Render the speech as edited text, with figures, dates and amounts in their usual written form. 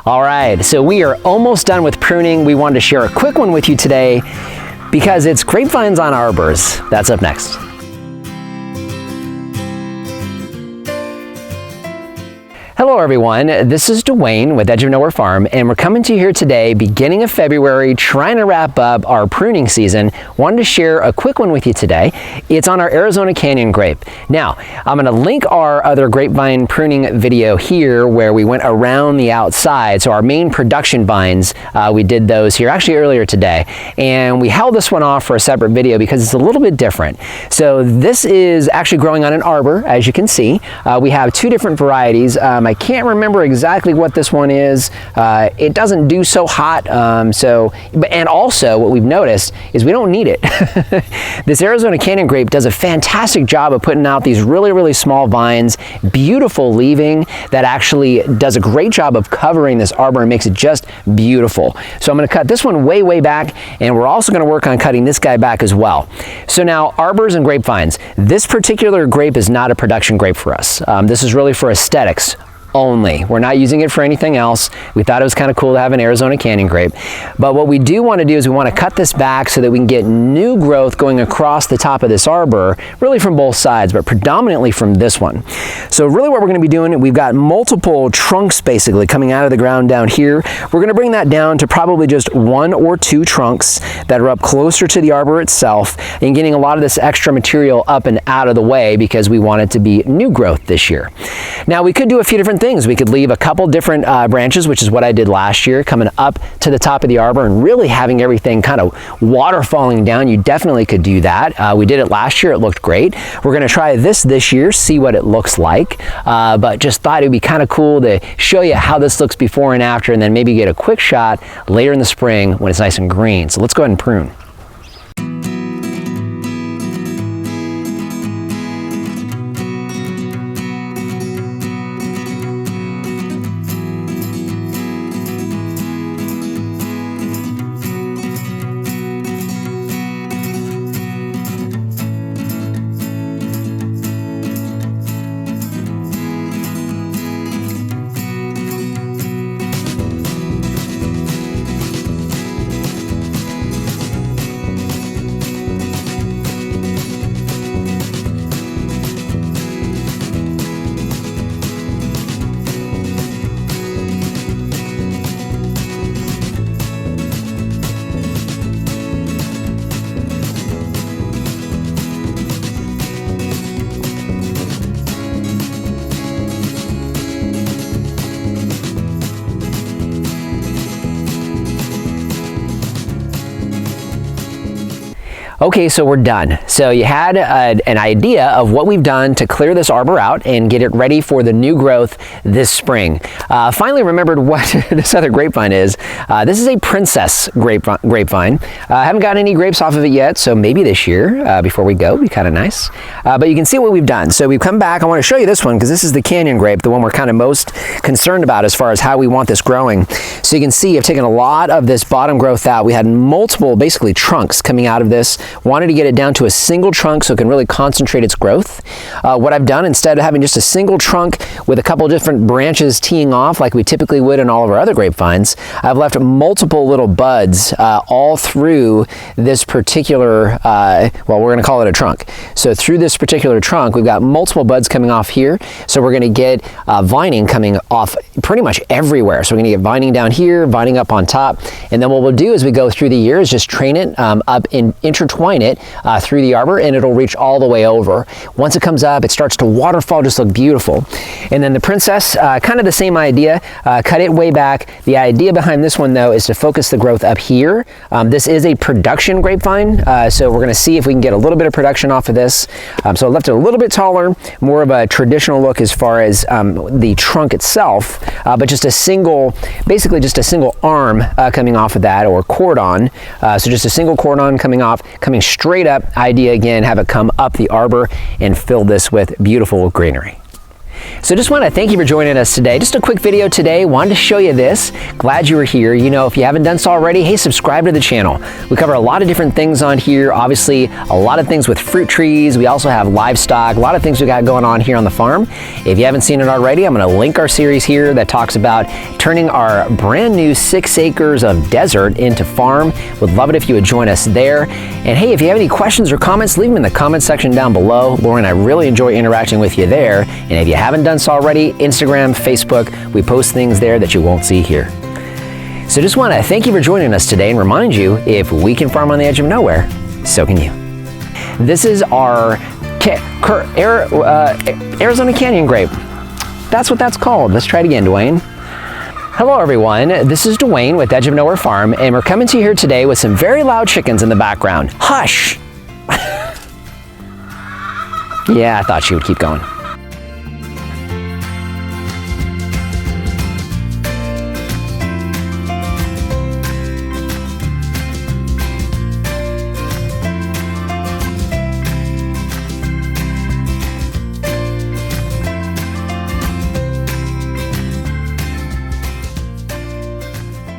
All right, so we are almost done with pruning. We wanted to share a quick one with you today because it's grapevines on arbors. That's up next. Hello everyone, this is Dwayne with Edge of Nowhere Farm, and we're coming to you here today, beginning of February, trying to wrap up our pruning season. Wanted to share a quick one with you today. It's on our Arizona Canyon Grape. Now, I'm going to link our other grapevine pruning video here where we went around the outside. So our main production vines, we did those here actually earlier today, and we held this one off for a separate video because it's a little bit different. So this is actually growing on an arbor, as you can see. We have two different varieties. I can't remember exactly what this one is. It doesn't do so hot, and also what we've noticed is we don't need it. This Arizona Canyon Grape does a fantastic job of putting out these really, really small vines, beautiful leaving that actually does a great job of covering this arbor and makes it just beautiful. So I'm going to cut this one way, way back, and we're also going to work on cutting this guy back as well. So now, arbors and grapevines. This particular grape is not a production grape for us. This is really for aesthetics only. We're not using it for anything else. We thought it was kind of cool to have an Arizona Canyon Grape. But what we do want to do is we want to cut this back so that we can get new growth going across the top of this arbor, really from both sides, but predominantly from this one. So really what we're going to be doing, we've got multiple trunks basically coming out of the ground down here. We're going to bring that down to probably just one or two trunks that are up closer to the arbor itself and getting a lot of this extra material up and out of the way because we want it to be new growth this year. Now we could do a few different things. We could leave a couple different branches, which is what I did last year, coming up to the top of the arbor and really having everything kind of waterfalling down. You definitely could do that. We did it last year. It looked great. We're going to try this year, see what it looks like, but just thought it would be kind of cool to show you how this looks before and after, and then maybe get a quick shot later in the spring when it's nice and green. So let's go ahead and prune. Okay, so we're done. So you had an idea of what we've done to clear this arbor out and get it ready for the new growth this spring. Finally remembered what this other grapevine is. This is a princess grapevine. I haven't got any grapes off of it yet, so maybe this year before we go, be kind of nice. But you can see what we've done. So we've come back. I want to show you this one because this is the Canyon Grape, the one we're kind of most concerned about as far as how we want this growing. So you can see I've taken a lot of this bottom growth out. We had multiple basically trunks coming out of this. Wanted to get it down to a single trunk so it can really concentrate its growth. What I've done, instead of having just a single trunk with a couple different branches teeing off like we typically would in all of our other grapevines, I've left multiple little buds all through this particular, well, we're going to call it a trunk. So through this particular trunk, we've got multiple buds coming off here. So we're going to get vining coming off pretty much everywhere. So we're going to get vining down here, vining up on top. And then what we'll do as we go through the year is just train it up and intertwine it through the arbor, and it'll reach all the way over. Once it comes up, it starts to waterfall, just look beautiful. And then the princess, kind of the same idea, cut it way back. The idea behind this one though is to focus the growth up here. This is a production grapevine, so we're going to see if we can get a little bit of production off of this. So I left it a little bit taller, more of a traditional look as far as the trunk itself, but just a single, basically just a single arm coming off of that, or cordon. So just a single cordon coming off, coming straight up. Idea again, have it come up the arbor and fill this with beautiful greenery. So just want to thank you for joining us today. Just a quick video today. Wanted to show you this. Glad you were here. You know, if you haven't done so already, hey, subscribe to the channel. We cover a lot of different things on here. Obviously, a lot of things with fruit trees. We also have livestock. A lot of things we got going on here on the farm. If you haven't seen it already, I'm going to link our series here that talks about turning our brand new 6 acres of desert into farm. Would love it if you would join us there. And hey, if you have any questions or comments, leave them in the comment section down below. Lauren, I really enjoy interacting with you there. And if you haven't done so already, Instagram, Facebook, we post things there that you won't see here. So just want to thank you for joining us today and remind you, if we can farm on the edge of nowhere, so can you. This is our Arizona Canyon Grape. That's what that's called. Let's try it again, Dwayne. Hello everyone, this is Dwayne with Edge of Nowhere Farm, and we're coming to you here today with some very loud chickens in the background. Hush! Yeah, I thought she would keep going.